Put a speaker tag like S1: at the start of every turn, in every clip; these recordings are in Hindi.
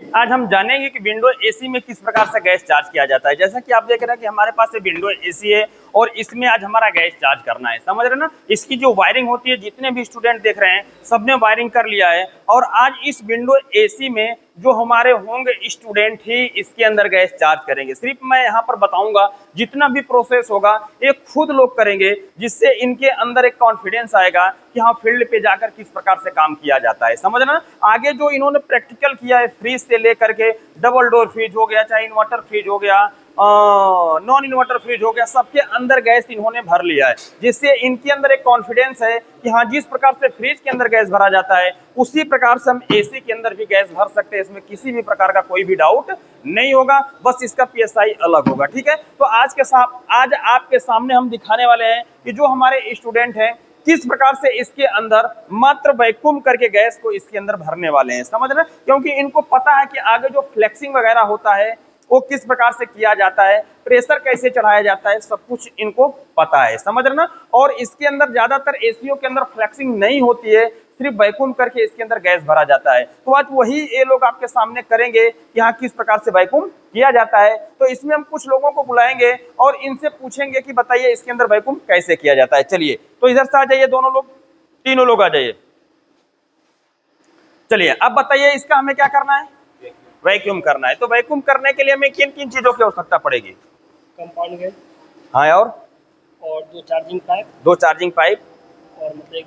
S1: आज हम जानेंगे कि विंडो एसी में किस प्रकार से गैस चार्ज किया जाता है। जैसा कि आप देख रहे हैं कि हमारे पास ये विंडो एसी है और इसमें आज हमारा गैस चार्ज करना है, समझ रहे ना। इसकी जो वायरिंग होती है, जितने भी स्टूडेंट देख रहे हैं सबने वायरिंग कर लिया है और आज इस विंडो एसी में जो हमारे होंगे स्टूडेंट ही इसके अंदर गैस चार्ज करेंगे। सिर्फ मैं यहाँ पर बताऊंगा, जितना भी प्रोसेस होगा ये खुद लोग करेंगे, जिससे इनके अंदर एक कॉन्फिडेंस आएगा कि हाँ फील्ड पे जाकर किस प्रकार से काम किया जाता है, समझना। आगे जो इन्होंने प्रैक्टिकल किया है, फ्रिज से लेकर के डबल डोर फ्रिज हो गया, चाहे इन्वर्टर फ्रिज हो गया, नॉन इन्वर्टर फ्रिज हो गया, सबके अंदर गैस इन्होंने भर लिया है, जिससे इनके अंदर एक कॉन्फिडेंस है कि हाँ जिस प्रकार से फ्रिज के अंदर गैस भरा जाता है उसी प्रकार से हम एसी के अंदर भी गैस भर सकते हैं। इसमें किसी भी प्रकार का कोई भी डाउट नहीं होगा, बस इसका पीएसआई अलग होगा, ठीक है। तो आज आपके सामने हम दिखाने वाले हैं कि जो हमारे स्टूडेंट हैं किस प्रकार से इसके अंदर मात्र वैक्यूम करके गैस को इसके अंदर भरने वाले हैं, समझ रहे हैं। क्योंकि इनको पता है कि आगे जो फ्लेक्सिंग वगैरह होता है वो किस प्रकार से किया जाता है, प्रेशर कैसे चढ़ाया जाता है, सब कुछ इनको पता है, समझ रहे ना। और इसके अंदर ज्यादातर एसीओ के अंदर फ्लेक्सिंग नहीं होती है, सिर्फ वैक्यूम करके इसके अंदर गैस भरा जाता है। तो आज वही ये लोग आपके सामने करेंगे कि हाँ किस प्रकार से वैक्यूम किया जाता है। तो इसमें हम कुछ लोगों को बुलाएंगे और इनसे पूछेंगे कि बताइए इसके अंदर वैक्यूम कैसे किया जाता है। चलिए तो इधर से आ जाइए, दोनों लोग, तीनों लोग आ जाइए। चलिए अब बताइए इसका हमें क्या करना है, वैक्यूम करना है। तो वैक्यूम करने के लिए हमें किन किन चीजों की आवश्यकता पड़ेगी?
S2: कंपाउंड गेज,
S1: हाँ
S2: और दो चार्जिंग पाइप,
S1: और
S2: मतलब एक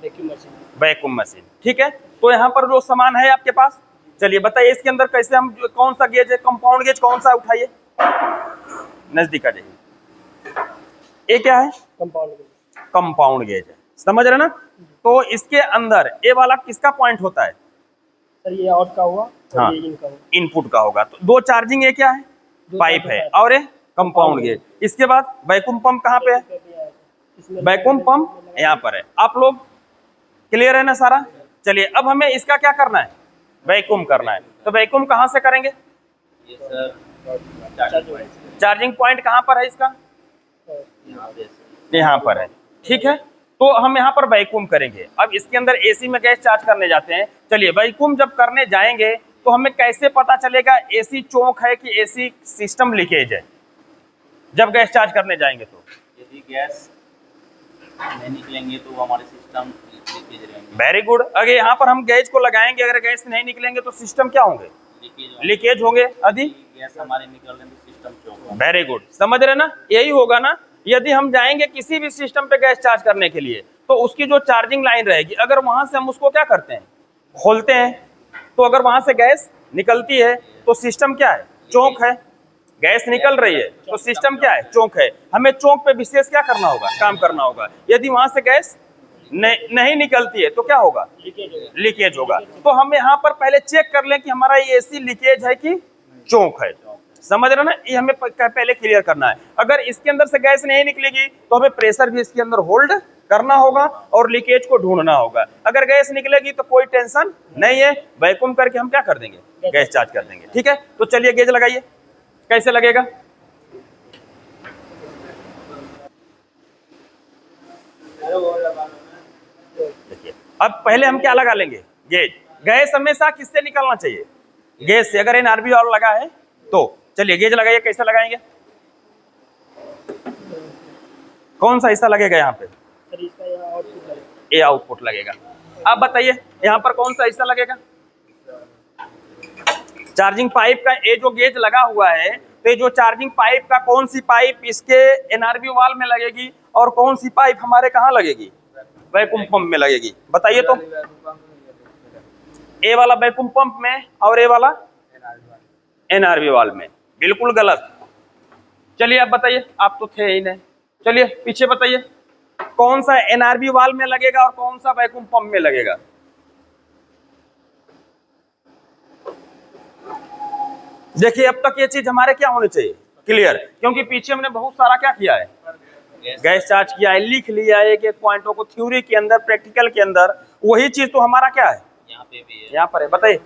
S1: वैक्यूम मशीन, ठीक है। तो यहाँ पर जो सामान है आपके पास, चलिए बताइए इसके अंदर कैसे हम, कौन सा गेज है, कंपाउंड गेज कौन सा, उठाइए नजदीक आ जाइए। ये क्या है? कंपाउंड गेज है, समझ रहे ना। तो इसके अंदर ये वाला किसका पॉइंट होता है?
S2: सर ये आउट का हुआ,
S1: हाँ,
S2: ये इनका हुआ,
S1: इनपुट का होगा। तो दो चार्जिंग, ये क्या है? पाइप है, और ये कंपाउंड गेज। इसके बाद वैक्यूम पंप कहाँ पे है? वैक्यूम पंप यहाँ पर है। आप लोग क्लियर है ना सारा? चलिए अब हमें इसका क्या करना है, वैक्यूम करना है। तो वैक्यूम कहाँ से करेंगे? चार्जिंग पॉइंट कहाँ पर है इसका? यहाँ पर है, ठीक है। तो हम यहाँ पर वैक्यूम करेंगे। अब इसके अंदर एसी में गैस चार्ज करने जाते हैं। चलिए वैक्यूम जब करने जाएंगे तो हमें कैसे पता चलेगा एसी चौक है कि एसी सिस्टम लीकेज है? जब गैस चार्ज करने जाएंगे तो
S3: यदि गैस नहीं निकलेंगे तो हमारे सिस्टम लीकेज रहेंगे।
S1: Very good. अगर यहाँ पर हम गैस को लगाएंगे, अगर गैस नहीं निकलेंगे तो सिस्टम क्या होंगे? लीकेज होंगे। यदि
S3: गैस हमारे निकल रहे तो सिस्टम चौक होगा।
S1: वेरी गुड, समझ रहे ना, यही होगा ना। यदि हम जाएंगे किसी भी सिस्टम पे गैस चार्ज करने के लिए तो उसकी जो चार्जिंग लाइन रहेगी, अगर वहां से हम उसको क्या करते हैं, खोलते हैं, तो अगर वहां से गैस निकलती है तो सिस्टम क्या है? चौक है। गैस निकल रही है तो सिस्टम क्या है? चौक है। हमें चौक पे विशेष क्या करना होगा, काम करना होगा। यदि वहां से गैस नहीं निकलती है तो क्या होगा? लीकेज होगा। तो हम यहाँ पर पहले चेक कर लें कि हमारा ये एसी लीकेज है कि चौक है, समझ रहे ना। ये हमें पहले क्लियर करना है। अगर इसके अंदर से गैस नहीं निकलेगी तो हमें प्रेशर भी इसके अंदर होल्ड करना होगा और लीकेज को ढूंढना होगा। अगर गैस निकलेगी तो कोई टेंशन नहीं है, वैक्यूम करके हम क्या कर देंगे, गैस चार्ज कर देंगे, ठीक है। तो चलिए गेज लगाइए, कैसे लगेगा? देखिए अब पहले हम क्या लगा लेंगे, गेज। गैस हमेशा किससे निकलना चाहिए? गैस से। अगर एनआरबी वाला लगा है तो चलिए गेज लगाइए। कैसे लगाएंगे, कौन सा हिस्सा लगेगा यहाँ पे? ये आउटपुट लगेगा। अब बताइए यहाँ पर कौन सा हिस्सा लगेगा? चार्जिंग पाइप का। ये जो गेज लगा हुआ है तो ये जो चार्जिंग पाइप का, कौन सी पाइप इसके एनआरबी वाल में लगेगी और कौन सी पाइप हमारे कहाँ लगेगी? वैक्यूम पंप में लगेगी। बताइए तो, ए वाला वैक्यूम पंप में और ए वाला एनआरबी वाल में। बिल्कुल गलत। चलिए अब बताइए, आप तो थे ही नहीं। चलिए पीछे बताइए, कौन सा एनआरबी वाल में लगेगा और कौन सा वैक्यूम पंप में लगेगा? देखिए अब तक ये चीज हमारे क्या होनी चाहिए, क्लियर। क्योंकि पीछे हमने बहुत सारा क्या किया है, गैस चार्ज किया है, लिख लिया है एक एक पॉइंटों को, थ्योरी के अंदर, प्रैक्टिकल के अंदर। वही चीज तो हमारा क्या है,
S3: यहाँ पे भी है,
S1: यहाँ पर है। बताइए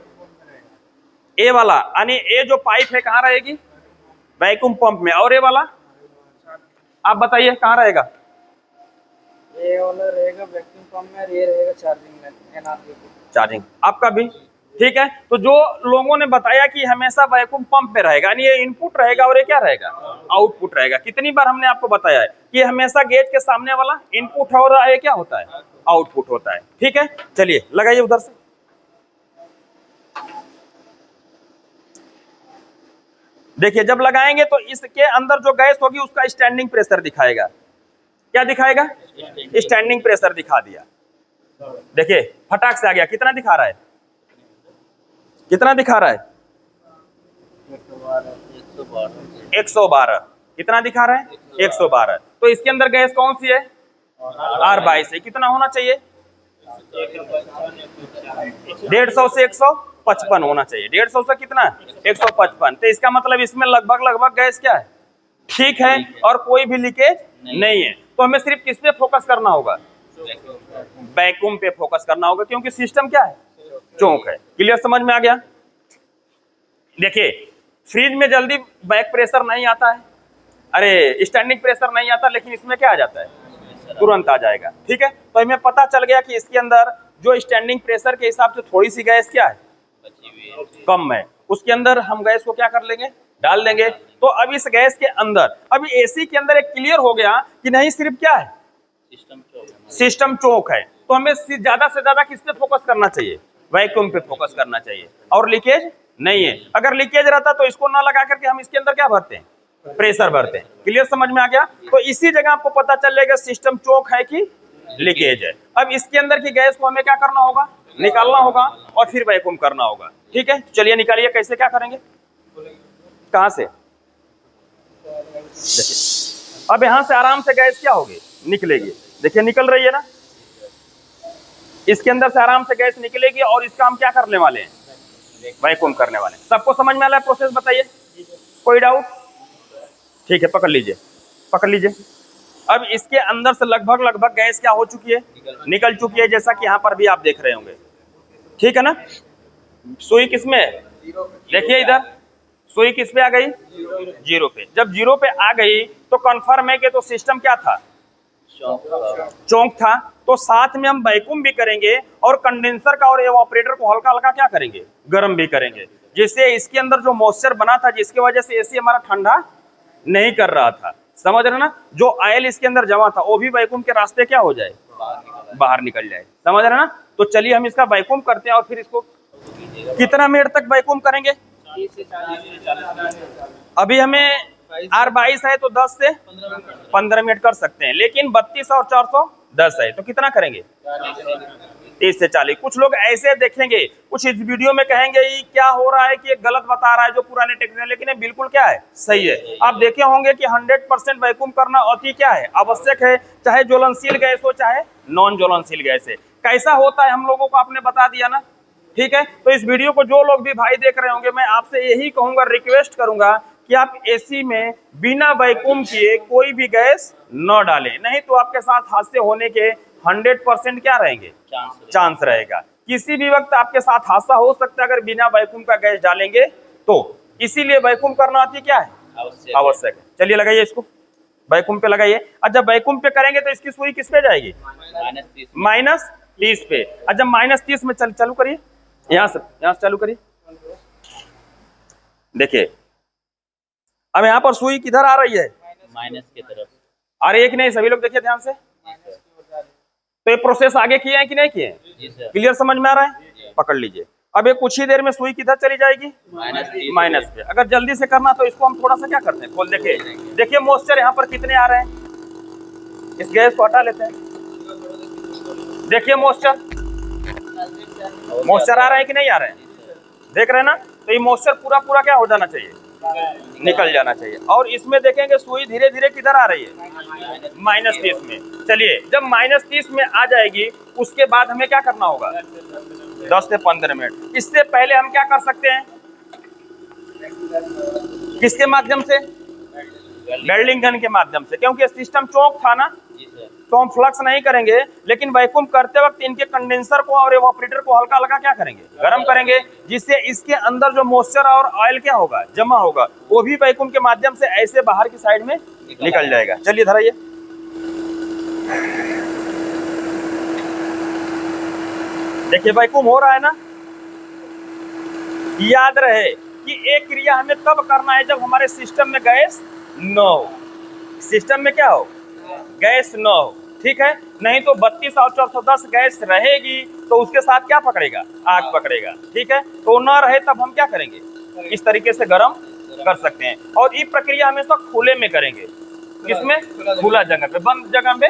S1: ए वाला, यानी ए जो पाइप है कहाँ रहेगी? वैक्यूम पंप में। और ए वाला आप बताइए कहाँ रहेगा?
S2: ये वाला रहेगा वैक्यूम पंप में, ये रहेगा चार्जिंग में, एनआरबी।
S1: चार्जिंग। आपका भी ठीक है। तो जो लोगों ने बताया कि हमेशा वैक्यूम पंप पे रहेगा, यानी ये इनपुट रहेगा और ये क्या रहेगा, आउटपुट रहेगा। कितनी बार हमने आपको बताया है कि हमेशा गेज के सामने वाला इनपुट है और ये क्या होता है, आउटपुट होता है। ठीक है, चलिए लगाइए उधर से। देखिए जब लगाएंगे तो इसके अंदर जो गैस होगी उसका स्टैंडिंग प्रेशर दिखाएगा। क्या दिखाएगा, स्टैंडिंग प्रेशर दिखा दिया। देखिए फटाक से आ गया, कितना दिखा रहा है, कितना दिखा रहा है, 112। कितना दिखा रहा है, 112। तो इसके अंदर गैस कौन सी है, R22 है। कितना होना चाहिए, 150 से 155 होना चाहिए। 150 से कितना, 155। तो इसका मतलब इसमें लगभग गैस क्या है, ठीक है, और कोई भी लीकेज नहीं है। तो हमें सिर्फ किस पे फोकस करना होगा, वैक्यूम पे फोकस करना होगा, क्योंकि सिस्टम क्या है, चौक है। क्लियर, समझ में आ गया। देखिए फ्रिज में जल्दी बैक प्रेशर नहीं आता है, अरे स्टैंडिंग प्रेशर नहीं आता, लेकिन इसमें क्या आ जाता है, तुरंत आ जाएगा। ठीक है, तो हमें पता चल गया कि इसके अंदर जो स्टैंडिंग प्रेशर के हिसाब से थोड़ी सी गैस क्या है, कम है, उसके अंदर हम गैस को क्या कर लेंगे, डाल देंगे। तो अब इस गैस के अंदर, अभी एसी के अंदर एक क्लियर हो गया कि नहीं सिर्फ क्या है, सिस्टम चौक है। तो हमें ज्यादा से ज्यादा किस पे फोकस करना चाहिए, वैक्यूम पे फोकस करना चाहिए, और लीकेज नहीं है। अगर लीकेज रहता तो इसको ना लगा करके हम इसके अंदर क्या भरते हैं, प्रेशर भरते हैं। क्लियर, समझ में आ गया। तो इसी जगह आपको पता चलेगा सिस्टम चौक है कि लीकेज है। अब इसके अंदर की गैस को हमें क्या करना होगा, निकालना होगा और फिर वैक्यूम करना होगा। ठीक है, चलिए निकालिए, कैसे क्या करेंगे, कहां से, देखिए अब यहां से आराम से गैस क्या होगी, निकलेगी। देखिए निकल रही है ना, इसके अंदर से आराम से गैस निकलेगी और इसका हम क्या करने वाले हैं, वैक्यूम करने वाले हैं। सबको समझ में आ रहा है प्रोसेस, बताइए कोई डाउट। ठीक है, पकड़ लीजिए, पकड़ लीजिए। अब इसके अंदर से लगभग गैस क्या हो चुकी है, निकल चुकी है, जैसा कि यहाँ पर भी आप देख रहे होंगे। ठीक है ना, सुई किस में है, देखिए इधर सुई किस पे आ गई, 0 पे। जब 0 पे आ गई तो कंफर्म है कि तो सिस्टम क्या था, चौक था। तो साथ में हम वैक्यूम भी करेंगे और कंडेंसर का और एवापोरेटर को हल्का हल्का क्या करेंगे, गर्म भी करेंगे, जिससे इसके अंदर जो मॉइस्चर बना था, जिसकी वजह से एसी हमारा ठंडा नहीं कर रहा था, समझ रहे ना, जो ऑयल इसके अंदर जमा था वो भी वैक्यूम के रास्ते क्या हो जाए, बाहर निकल जाए, समझ रहे ना। तो चलिए हम इसका वैक्यूम करते हैं और फिर इसको कितना मिनट तक वैक्यूम करेंगे, अभी हमें R22 है तो 10 से 15 मिनट कर सकते हैं, लेकिन 32 और 410 है तो कितना करेंगे, 30 से 40। कुछ लोग ऐसे देखेंगे, कुछ इस वीडियो में कहेंगे ये क्या हो रहा है कि ये गलत बता रहा है जो पुराने टेक्निक, लेकिन ये बिल्कुल क्या है, सही है। आप देखे होंगे कि 100% वैक्यूम करना अति क्या है, आवश्यक है, चाहे ज्वलनशील गैस हो चाहे नॉन ज्वलनशील गैस है। कैसा होता है हम लोगों को आपने बता दिया ना। ठीक है, तो इस वीडियो को जो लोग भी भाई देख रहे होंगे, मैं आपसे यही कहूंगा, रिक्वेस्ट करूंगा कि आप एसी में बिना वैक्यूम किए कोई भी गैस न डालें, नहीं तो आपके साथ हादसे होने के 100% क्या रहेंगे, चांस रहेगा। किसी भी वक्त आपके साथ हादसा हो सकता है अगर बिना वैक्यूम का गैस डालेंगे तो, इसीलिए वैक्यूम करना अति क्या है, आवश्यक है। चलिए लगाइए इसको, वैक्यूम पे लगाइए। और जब वैक्यूम पे करेंगे तो इसकी सुई किस पे जाएगी, -30 पे। और जब -30 में चालू करिए, यहाँ से चालू करिए। देखिए अब यहाँ पर सुई किधर आ रही है,
S3: माइनस की तरफ।
S1: अरे एक नहीं, सभी लोग देखिए ध्यान से। तो ये प्रोसेस आगे किए हैं कि नहीं किए, क्लियर समझ में आ रहा है। पकड़ लीजिए, अब ये कुछ ही देर में सुई किधर चली जाएगी, माइनस पे। अगर जल्दी से करना तो इसको हम थोड़ा सा क्या करते हैं, खोल देखिए, देखिए मॉइस्चर यहाँ पर कितने आ रहे हैं, इस गैस को हटा लेते हैं। देखिए मॉइस्चर आ रहा है कि नहीं आ रहे हैं, देख रहे हैं ना। तो ये मॉइस्चर पूरा क्या हो जाना चाहिए, निकल जाना चाहिए। और इसमें देखेंगे सुई धीरे धीरे किधर आ रही है, -30 में। चलिए जब -30 में आ जाएगी उसके बाद हमें क्या करना होगा, 10 से 15 मिनट। इससे पहले हम क्या कर सकते हैं, किसके माध्यम से, वेल्डिंग गन के माध्यम से, क्योंकि सिस्टम चौक था ना, तो हम फ्लक्स नहीं करेंगे, लेकिन वैक्यूम करते वक्त इनके कंडेंसर को और एवापोरेटर को हल्का हल्का क्या करेंगे, गर्म करेंगे, जिससे इसके अंदर जो मॉइस्चर और ऑयल क्या होगा, जमा होगा, वो भी वैक्यूम के माध्यम से ऐसे बाहर की साइड में निकल जाएगा। चलिए धराइए, देखिए वैक्यूम हो रहा है ना, याद रहे कि एक क्रिया हमें तब करना है जब हमारे सिस्टम में गैस न हो, सिस्टम में क्या हो, गैस न हो, ठीक है। नहीं तो 32 और 410 गैस रहेगी तो उसके साथ क्या पकड़ेगा, आग पकड़ेगा, ठीक है। तो न रहे तब हम क्या करेंगे, इस तरीके से गर्म कर सकते हैं। और ये प्रक्रिया हमेशा खुले में करेंगे, किसमें, खुला जगह पे, बंद जगह पे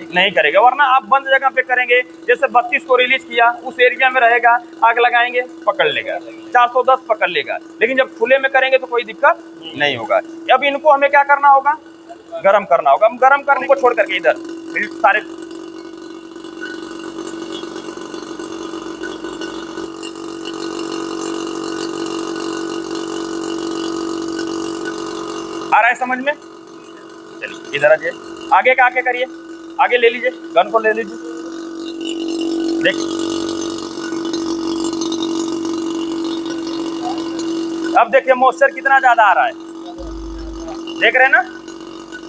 S1: नहीं करेगा, वरना आप बंद जगह पे करेंगे, जैसे 32 को रिलीज किया, उस एरिया में रहेगा, आग लगाएंगे पकड़ लेगा, 410 पकड़ लेगा। लेकिन जब खुले में करेंगे तो कोई दिक्कत नहीं होगा। अब इनको हमें क्या करना होगा, गरम करना होगा। हम गरम करने को छोड़ करके इधर सारे आ रहा है समझ में। चलिए इधर आ जाइए, आगे का आगे करिए, आगे ले लीजिए, गन को ले लीजिए। देखिए अब देखिए मॉइस्चर कितना ज्यादा आ रहा है, देख रहे हैं ना।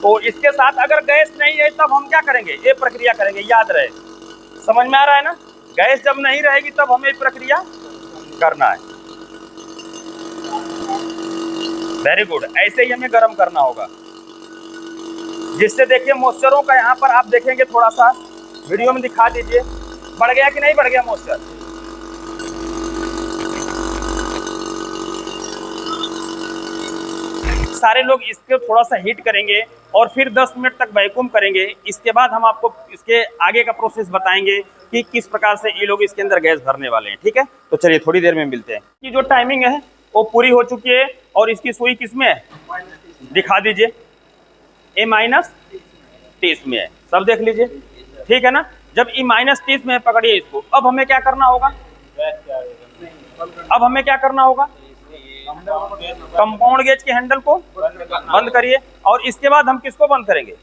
S1: तो इसके साथ अगर गैस नहीं है तब हम क्या करेंगे, ये प्रक्रिया करेंगे, याद रहे, समझ में आ रहा है ना। गैस जब नहीं रहेगी तब हमें प्रक्रिया करना है। वेरी गुड, ऐसे ही हमें गर्म करना होगा, जिससे देखिए मॉइस्चरों का यहाँ पर आप देखेंगे, थोड़ा सा वीडियो में दिखा दीजिए, बढ़ गया कि नहीं बढ़ गया मॉइस्चर। सारे लोग इसको थोड़ा सा हीट करेंगे और फिर 10 मिनट तक वैक्यूम करेंगे। इसके बाद हम आपको इसके आगे का प्रोसेस बताएंगे कि किस प्रकार से ये लोग इसके अंदर गैस भरने वाले हैं, ठीक है। तो चलिए थोड़ी देर में मिलते हैं। कि जो टाइमिंग है वो पूरी हो चुकी है और इसकी सुई किस में है, दिखा दीजिए, A-30 में है, सब देख लीजिए, ठीक है ना। जब E-30 में है, पकड़िए इसको। अब हमें क्या करना होगा, अब हमें क्या करना होगा, कंपाउंड गेज के हैंडल को बंद करिए और इसके बाद हम किसको बंद करेंगे,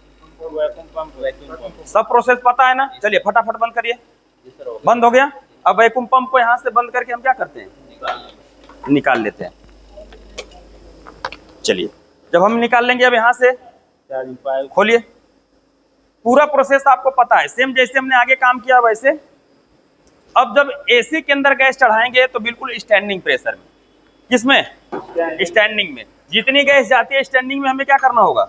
S1: सब प्रोसेस पता है ना। चलिए फटाफट बंद करिए, बंद हो गया। अब वैक्यूम पंप को यहाँ से बंद करके हम क्या करते हैं, निकाल लेते हैं। चलिए जब हम निकाल लेंगे, अब यहाँ से खोलिए, पूरा प्रोसेस आपको पता है, सेम जैसे हमने आगे काम किया वैसे। अब जब एसी के अंदर गैस चढ़ाएंगे तो बिल्कुल स्टैंडिंग प्रेशर में, किसमें, स्टैंडिंग में, जितनी गैस जाती है स्टैंडिंग में हमें क्या करना होगा,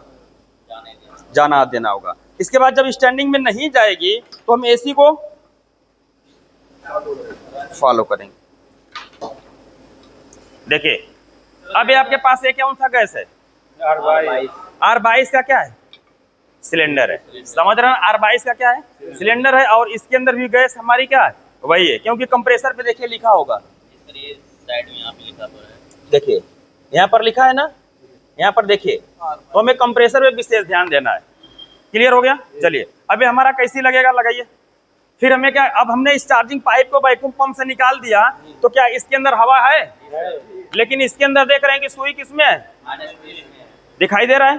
S1: जाना देना होगा। इसके बाद जब स्टैंडिंग में नहीं जाएगी तो हम एसी को फॉलो करेंगे। देखिए अब ये आपके पास एक कौन सा गैस है, R22 का क्या है, सिलेंडर है, समझ रहे हैं। R22 का क्या है, सिलेंडर है, और इसके अंदर भी गैस हमारी क्या है, वही है, क्योंकि कंप्रेसर पे देखिए लिखा होगा,
S3: साइड में यहाँ पे लिखा हुआ है,
S1: देखिए यहाँ पर लिखा है ना, यहाँ पर देखिए। तो हमें कंप्रेसर पे विशेष ध्यान देना है। क्लियर हो गया। चलिए अभी हमारा कैसी लगेगा, लगाइए। फिर हमें क्या, अब हमने इस चार्जिंग पाइप को वैक्यूम पंप से निकाल दिया तो क्या इसके अंदर हवा है, लेकिन इसके अंदर देख रहे हैं कि सुई किसमें है, दिखाई दे रहा है,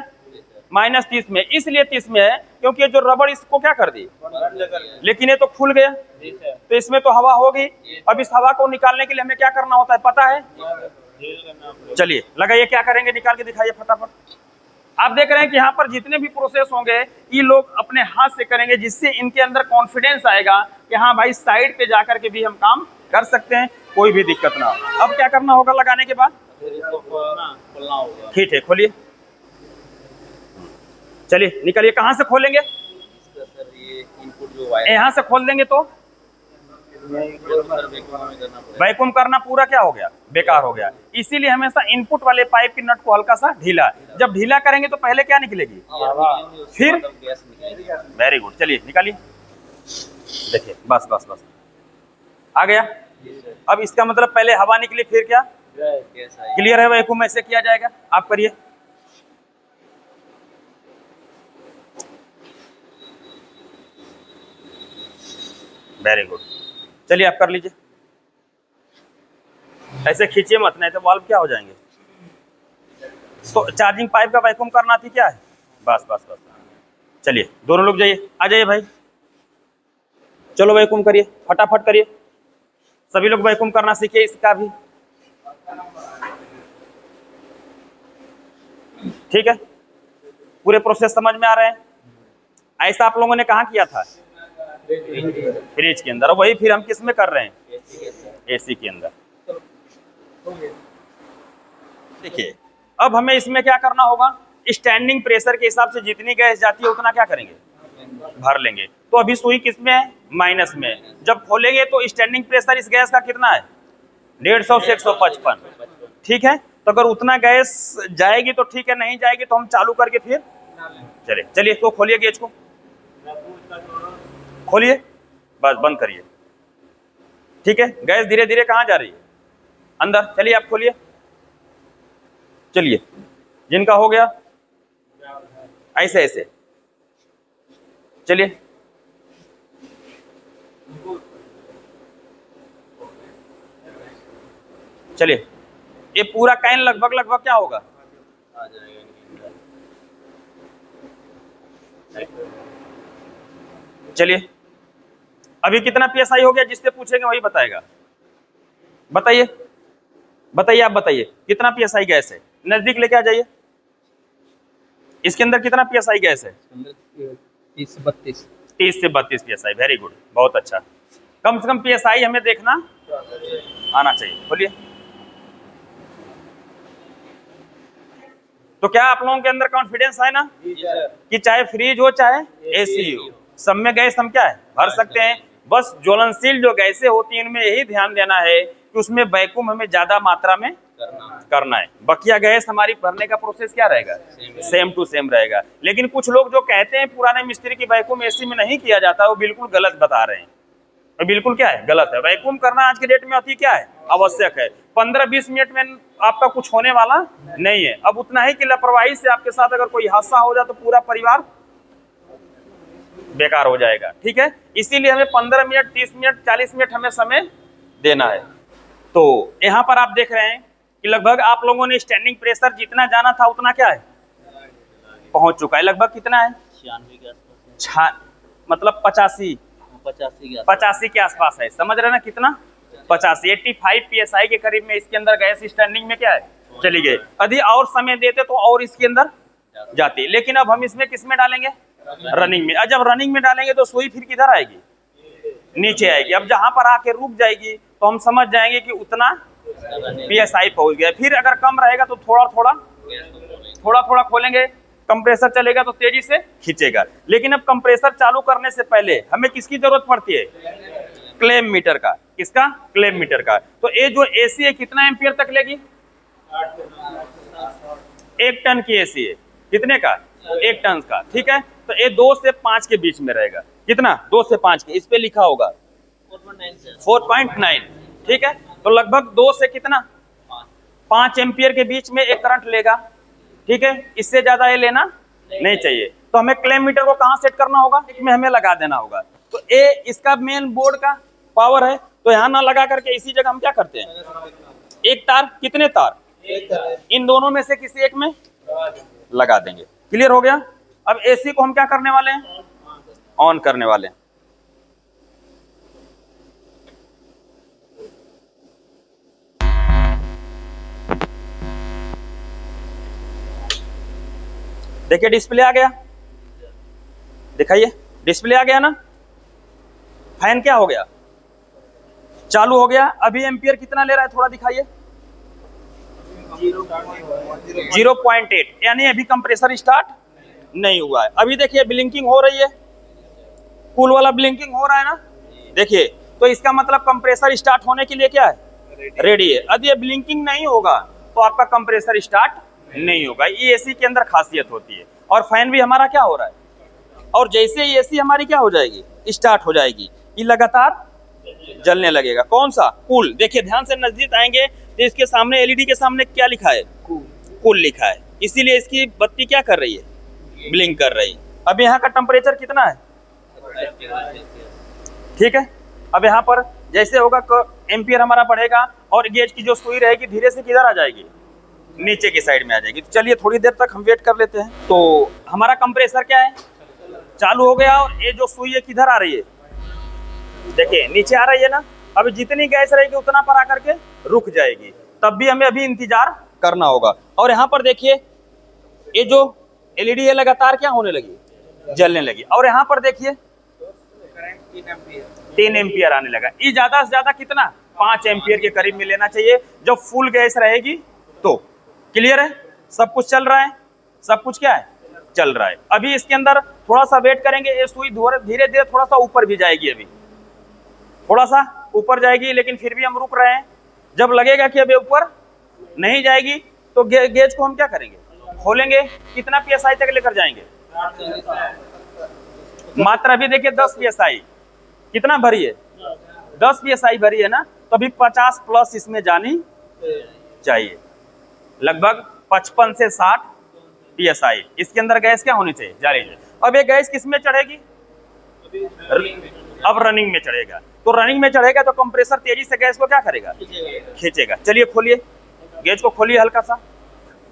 S1: -30 में। इसलिए 30 में है क्योंकि ये जो रबड़ इसको क्या कर दी, लेकिन ये तो खुल गया, तो इसमें तो हवा होगी। अब इस हवा को निकालने के लिए हमें क्या करना होता है, पता है। चलिए लगाइए, क्या करेंगे, निकाल के दिखाइए फटाफट। आप देख रहे हैं कि यहाँ पर जितने भी प्रोसेस होंगे ये लोग अपने हाथ से करेंगे, जिससे इनके अंदर कॉन्फिडेंस आएगा कि हाँ भाई साइड पे जाकर के भी हम काम कर सकते हैं, कोई भी दिक्कत ना हो। अब क्या करना होगा लगाने के बाद,
S3: खोलना होगा,
S1: ठीक है, खोलिए। चलिए निकलिए, कहाँ से खोलेंगे,
S3: सर ये इनपुट जो वायर
S1: यहाँ से खोल देंगे तो वैक्यूम करना पूरा क्या हो गया, बेकार हो गया। इसीलिए हमेशा इनपुट वाले पाइप की नट को हल्का सा ढीला, जब ढीला करेंगे तो पहले क्या निकलेगी, फिर
S3: गैस निकलेगी।
S1: Very good. चलिए निकालिए, देखिए बस बस बस आ गया। अब इसका मतलब पहले हवा निकली फिर क्या,
S3: गैस आई।
S1: क्लियर है। वैक्यूम ऐसे किया जाएगा, आप करिए। वेरी गुड, चलिए आप कर लीजिए। ऐसे खींचिए मत, नहीं तो वाल्व क्या हो जाएंगे। तो चार्जिंग पाइप का वैक्यूम करना थी, क्या है, बस बस बस। चलिए दोनों लोग जाइए, आ जाइए भाई, चलो वैक्यूम करिए, फटाफट करिए। सभी लोग वैक्यूम करना सीखिए, इसका भी ठीक है। पूरे प्रोसेस समझ में आ रहे हैं। ऐसा आप लोगों ने कहाँ किया था, फ्रिज के अंदर, वही फिर हम किस में कर रहे हैं, एसी के अंदर। देखिए अब हमें इसमें क्या करना होगा, स्टैंडिंग प्रेशर के हिसाब से जितनी गैस जाती है उतना क्या करेंगे, भर लेंगे। तो अभी सुई किस में है, माइनस में है। जब खोलेंगे तो स्टैंडिंग प्रेशर इस गैस का कितना है, 150 से 155, ठीक है। तो अगर उतना गैस जाएगी तो ठीक है, नहीं जाएगी तो हम चालू करके फिर चलिए इसको खोलिए, गेज को खोलिए, बस बंद करिए, ठीक है। गैस धीरे धीरे कहाँ जा रही है, अंदर। चलिए आप खोलिए, चलिए जिनका हो गया ऐसे ऐसे, चलिए चलिए ये पूरा कैन लगभग लगभग क्या होगा,
S3: आ जाएगा।
S1: चलिए अभी कितना पीएसआई हो गया, जिससे पूछेंगे वही बताएगा। बताइए बताइए, आप बताइए कितना पीएसआई गैस है, नजदीक लेके आ जाइए। इसके अंदर कितना पीएसआई गैस है,
S2: 30 से 32।
S1: 30 से 32 पीएसआई, वेरी गुड, बहुत अच्छा। कम से कम पीएसआई हमें देखना आना चाहिए। बोलिए, तो क्या आप लोगों के अंदर कॉन्फिडेंस है ना कि चाहे फ्रिज हो चाहे एसी हो, सब में गैस हम क्या है भर सकते हैं। बस ज्वलनशील जो गैसें होती हैं उनमें यही ध्यान देना है कि उसमें वैक्यूम हमें ज्यादा मात्रा में करना है। बकिया गैस हमारी भरने का प्रोसेस क्या रहेगा, सेम टू सेम रहेगा। लेकिन कुछ लोग जो कहते हैं पुराने मिस्त्री की वैक्यूम एसी में नहीं किया जाता, वो बिल्कुल गलत बता रहे हैं। बिल्कुल क्या है, गलत है। वैक्यूम करना आज के डेट में अति क्या है, आवश्यक है। 15-20 मिनट में आपका कुछ होने वाला नहीं है। अब उतना ही कि लापरवाही से आपके साथ अगर कोई हादसा हो जाए तो पूरा परिवार बेकार हो जाएगा, ठीक है। इसीलिए हमें 15 मिनट, 30 मिनट, 40 मिनट हमें समय देना है। तो यहाँ पर आप देख रहे हैं कि लगभग आप लोगों ने स्टैंडिंग प्रेशर जितना जाना था उतना क्या है, पहुंच चुका है। लगभग कितना है,
S3: 96 के आसपास,
S1: मतलब 85 के आसपास है। समझ रहे ना कितना, 85 पीएसआई के करीब में इसके अंदर गैस स्टैंडिंग में क्या है, चली गई। यदि और समय देते तो और इसके अंदर जाती, लेकिन अब हम इसमें किस में डालेंगे, रनिंग में। जब रनिंग में डालेंगे तो सुई फिर किधर आएगी, नीचे आएगी। अब जहां पर आके रुक जाएगी तो हम समझ जाएंगे कि उतना पीएसआई पहुंच गया। फिर अगर कम रहेगा तो थोड़ा थोड़ा खोलेंगे, कंप्रेसर चलेगा तो तेजी से खींचेगा। लेकिन अब कंप्रेसर चालू करने से पहले हमें किसकी जरूरत पड़ती है, क्लेम मीटर का। किसका, क्लेम मीटर का। तो ये जो एसी है कितना एम्पियर तक लेगी, 1 टन की एसी है। कितने का, 1 टन का, ठीक है। तो ये 2 से 5 के बीच में रहेगा। कितना, 2 से 5 के, इस पे लिखा होगा 4.9, ठीक है। तो लगभग 2 से कितना, 5 एम्पियर के बीच में एक करंट लेगा, ठीक है। इससे ज्यादा ये लेना नहीं चाहिए। तो हमें क्लेम मीटर को कहां सेट करना होगा, में हमें लगा देना होगा। तो ये इसका मेन बोर्ड का पावर है। तो यहाँ ना लगा करके इसी जगह हम क्या करते हैं, एक तार, कितने तार, इन दोनों में से किसी एक में लगा देंगे। क्लियर हो गया। अब एसी को हम क्या करने वाले हैं, ऑन करने वाले हैं। देखिए डिस्प्ले आ गया, दिखाइए डिस्प्ले आ गया ना। फैन क्या हो गया, चालू हो गया। अभी एम्पियर कितना ले रहा है, थोड़ा दिखाइए, 0.8, यानी अभी कंप्रेसर स्टार्ट नहीं हुआ है। अभी देखिए ब्लिंकिंग हो रही है, कूल वाला ब्लिंकिंग हो रहा है ना, देखिए। तो इसका मतलब कंप्रेसर स्टार्ट होने के लिए क्या है, रेडी है। यदि ये ब्लिंकिंग नहीं होगा तो आपका कंप्रेसर स्टार्ट नहीं होगा। ये एसी के अंदर खासियत होती है। और फैन भी हमारा क्या हो रहा है, और जैसे ही एसी हमारी क्या हो जाएगी, स्टार्ट हो जाएगी, ये लगातार जलने लगेगा। कौन सा, कूल। देखिए ध्यान से नजदीक आएंगे तो इसके सामने एलईडी के सामने क्या लिखा है, कूल लिखा है। इसीलिए इसकी बत्ती क्या कर रही है, ब्लिंक कर रही है। अब यहाँ का टेम्परेचर कितना है, ठीक है। अब यहाँ पर जैसे होगा एम्पियर हमारा बढ़ेगा और गेज की जो सुई रहेगी धीरे से किधर आ जाएगी, नीचे की साइड में आ जाएगी। तो चलिए थोड़ी देर तक हम वेट कर लेते हैं। तो हमारा कंप्रेसर क्या है, चालू हो गया। और ये जो सुई है किधर आ रही है, देखिए नीचे आ रही है ना। अब जितनी गैस रहेगी उतना पर आकर के रुक जाएगी, तब भी हमें अभी इंतजार करना होगा। और यहाँ पर देखिए ये जो एलईडी है लगातार क्या होने लगी, जलने लगी। और यहाँ पर देखिए 3 एम्पियर आने लगा। ये ज्यादा से ज्यादा कितना, 5 एम्पियर के करीब में लेना चाहिए जब फुल गैस रहेगी तो। क्लियर है? सब कुछ चल रहा है, सब कुछ क्या है, चल रहा है। अभी इसके अंदर थोड़ा सा वेट करेंगे, ये सुई धीरे धीरे थोड़ा सा ऊपर भी जाएगी, अभी थोड़ा सा ऊपर जाएगी, लेकिन फिर भी हम रुक रहे हैं। जब लगेगा कि अभी ऊपर नहीं जाएगी तो गेज को हम क्या करेंगे, खोलेंगे। कितना पीएसआई तक लेकर जाएंगे, मात्र अभी देखिए 10 पीएसआई। कितना भरी है, 10 पीएसआई भरी है ना, तो अभी 50 प्लस इसमें जानी चाहिए, लगभग 55 से 60 पीएसआई इसके अंदर गैस क्या होनी चाहिए, जा रही है। अब ये गैस किस में चढ़ेगी, अब रनिंग में चढ़ेगा। तो रनिंग में चढ़ेगा तो कंप्रेसर तेजी से गैस को क्या करेगा, खींचेगा। चलिए खोलिए, गेज को खोलिए हल्का सा।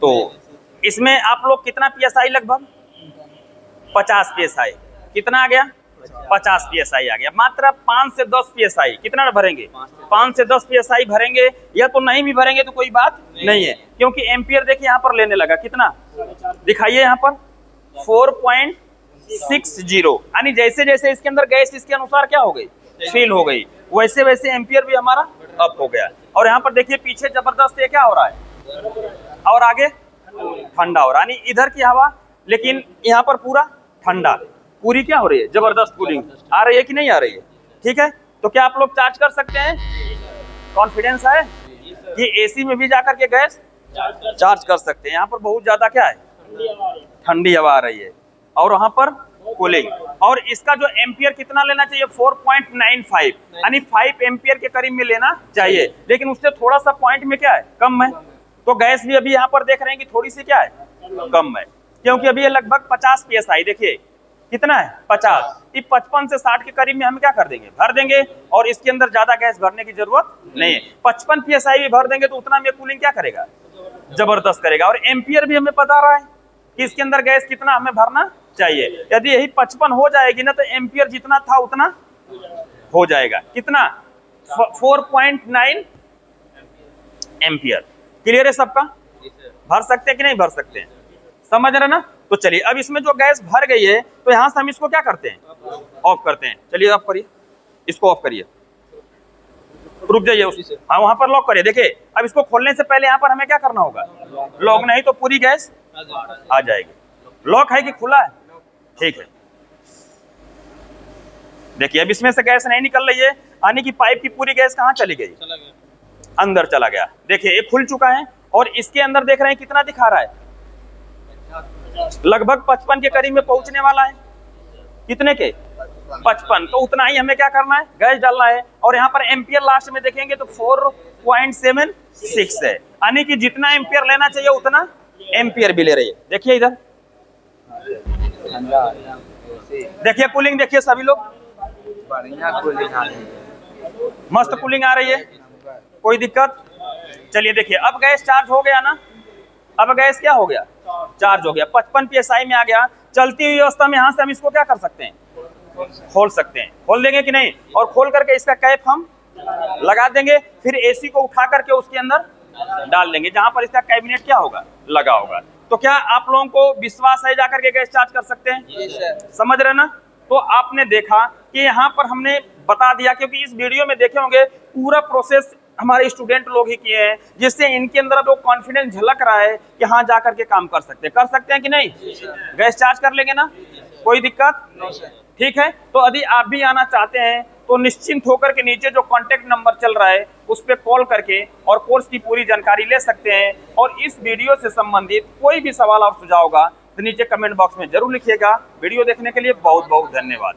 S1: तो इसमें आप लोग कितना पीएसआई, लगभग 50 पीएसआई। कितना आ गया, 50 पीएसआई आ गया। मात्र 5 से 10 पीएसआई कितना भरेंगे, 5 से 10 पीएसआई भरेंगे, या तो नहीं भी भरेंगे तो कोई बात नहीं है, क्योंकि एम्पियर देखिए यहाँ पर लेने लगा। कितना दिखाइए यहाँ पर, 4.60, यानी जैसे जैसे इसके अंदर गैस इसके अनुसार क्या हो गई, फील हो गई, वैसे वैसे एम्पियर भी हमारा अप हो गया। और यहाँ पर देखिए पीछे जबरदस्त ये क्या हो रहा है, और आगे ठंडा हो रहा है, यानी इधर की हवा, लेकिन यहाँ पर पूरा ठंडा, पूरी क्या हो रही है, जबरदस्त कूलिंग आ रही है कि नहीं आ रही है। ठीक है, तो क्या आप लोग चार्ज कर सकते हैं, कॉन्फिडेंस है कि एसी में भी जाकर के गैस चार्ज कर सकते हैं। यहाँ पर बहुत ज्यादा क्या है, ठंडी हवा आ रही है, और वहां पर कूलिंग। और इसका जो एम्पियर कितना लेना चाहिए, 4.95, यानी 5 एम्पियर के करीब में लेना चाहिए, लेकिन उससे थोड़ा सा पॉइंट में क्या है, कम है। तो गैस भी अभी यहाँ पर देख रहे हैं कि थोड़ी सी क्या है, कम है, क्योंकि अभी ये लगभग 50 पीएसआई, देखिए कितना है, 50। 55 से 60 के करीब में हम क्या कर देंगे, भर देंगे, और इसके अंदर ज्यादा गैस भरने की जरूरत नहीं है। 55 पीएसआई भी भर देंगे तो उतना में कूलिंग क्या करेगा, जबरदस्त करेगा। और एम्पियर भी हमें बता रहा है कि इसके अंदर गैस कितना हमें भरना चाहिए। यदि यही 55 हो जाएगी ना, तो एम्पियर जितना था उतना हो जाएगा। कितना, 4.9 एम्पियर। क्लियर है सबका, भर सकते हैं कि नहीं भर सकते हैं, समझ रहे ना। तो चलिए अब इसमें जो गैस भर गई है, तो यहां से हम इसको क्या करते हैं, ऑफ करते हैं। चलिए ऑफ करिए, इसको ऑफ करिए, रुक जाइए हाँ वहां पर लॉक करिए। देखिए अब इसको खोलने से पहले यहाँ पर हमें क्या करना होगा, लॉक, नहीं तो पूरी गैस आ जाएगी। लॉक है कि खुला है, ठीक है। देखिए अब इसमें से गैस नहीं निकल रही है, यानी कि पाइप की पूरी गैस कहाँ चली गई, अंदर चला गया। देखिए ये खुल चुका है, और इसके अंदर देख रहे हैं कितना दिखा रहा है, लगभग 55 के करीब में पहुंचने वाला है। कितने के, 55। तो उतना ही हमें क्या करना है, गैस डालना है। और यहाँ पर एम्पियर लास्ट में देखेंगे तो 4.76 है, यानी कि जितना एम्पियर लेना चाहिए उतना एम्पियर भी ले रही है। देखिए इधर देखिए कूलिंग, देखिए सभी लोग,
S2: बढ़िया कूलिंग आ रही है,
S1: मस्त कूलिंग आ रही है, कोई दिक्कत। चलिए देखिए अब गैस चार्ज हो गया ना, अब गैस क्या हो गया, चार्ज हो गया, 55 पीएसआई में आ गया। चलती हुई अवस्था में यहाँ से हम इसको क्या कर सकते हैं, खोल सकते हैं। खोल देंगे कि नहीं, और खोल करके इसका कैप हम लगा देंगे, फिर एसी को उठा करके उसके अंदर डाल देंगे, जहां पर इसका कैबिनेट क्या होगा, लगा होगा। तो क्या आप लोगों को विश्वास है जाकर के गैस चार्ज कर सकते हैं, समझ रहे ना। तो आपने देखा कि यहाँ पर हमने बता दिया, क्योंकि इस वीडियो में देखे होंगे पूरा प्रोसेस हमारे स्टूडेंट लोग ही किए हैं, जिससे इनके अंदर अब वो कॉन्फिडेंस झलक रहा है कि हाँ जाकर के काम कर सकते हैं कि नहीं, गैस चार्ज कर लेंगे ना, कोई दिक्कत। ठीक है, तो यदि आप भी आना चाहते हैं तो निश्चिंत होकर के नीचे जो कॉन्टेक्ट नंबर चल रहा है उस पर कॉल करके और कोर्स की पूरी जानकारी ले सकते हैं। और इस वीडियो से संबंधित कोई भी सवाल और सुझाव होगा तो नीचे कमेंट बॉक्स में जरूर लिखिएगा। वीडियो देखने के लिए बहुत बहुत धन्यवाद।